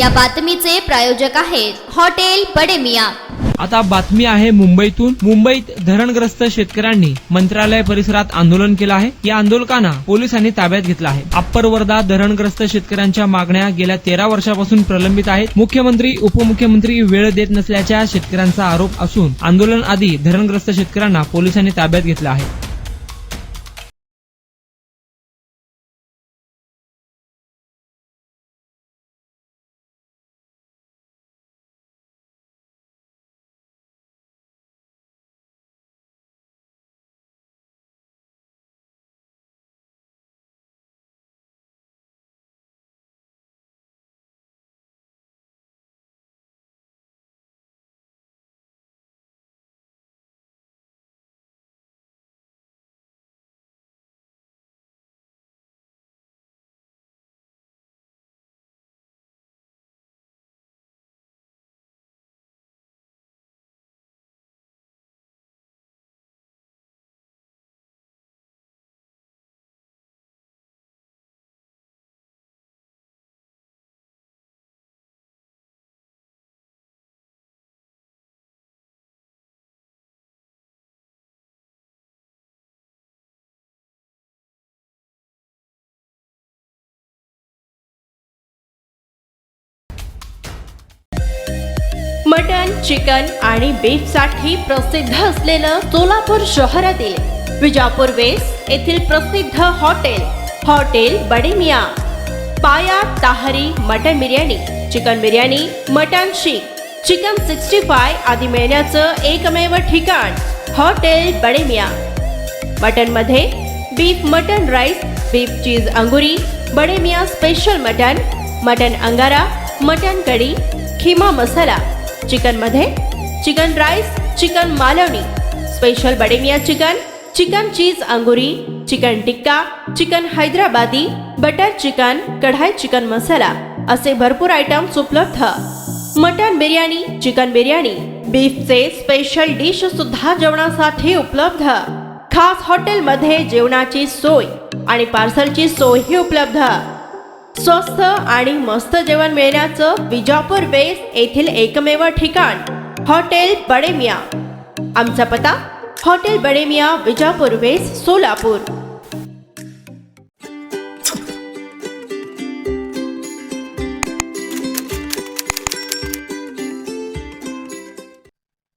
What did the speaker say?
या बातमीचे प्रायोजक आहेत हॉटेल बडे मियां। आता बातमी आहे मुंबईतून। मुंबईत धरणग्रस्त शेतकऱ्यांनी मंत्रालय परिसरात आंदोलन केलं आहे। या आंदोलकांना पोलिसांनी ताब्यात घेतलं आहे। अप्पर वर्धा धरणग्रस्त शेतकऱ्यांच्या मागण्या गेल्या 13 वर्षापासून प्रलंबित आहेत। मुख्यमंत्री उपमुख्यमंत्री वेळ देत नसल्याच्या शेतकऱ्यांचा आरोप असून आंदोलन आधी धरणग्रस्त शेतकऱ्यांना पोलिसांनी ताब्यात घेतलं आहे। मटन, चिकन आणि बीफ साठी प्रसिद्ध असलेलं सोलापूर शहरातील विजापूर वेस्ट येथील प्रसिद्ध hotel Bade Miyan. Paya tahri mutton biryani, chicken biryani, mutton seekh, chicken 65 आदी मिळण्याचं एकमेव ठिकाण हॉटेल बडे मियां। मटन मध्ये beef mutton rice, beef cheese angoori, Bade Miyan special mutton angara, mutton kadhi, keema masala. Chicken मध्ये chicken rice, chicken Malvani, special Bade Miyan chicken cheese angoori, chicken tikka, chicken Hyderabadi, butter chicken, kadai chicken masala असे भरपूर आयटम्स उपलब्ध। मटन बिर्याणी, चिकन बिर्याणी, बीफचे स्पेशल डिश सुद्धा जेवणासाठी उपलब्ध। खास हॉटेलमध्ये जेवणाची सोय आणि पार्सलची सोयही उपलब्ध। स्वस्त आणि मस्त जेवण मिळण्याचं विजापूर वेस्ट येथील एकमेव ठिकाण हॉटेल बडे मियां। आमचा पत्ता हॉटेल बडे मियां, विजापूर वेस्ट, सोलापूर।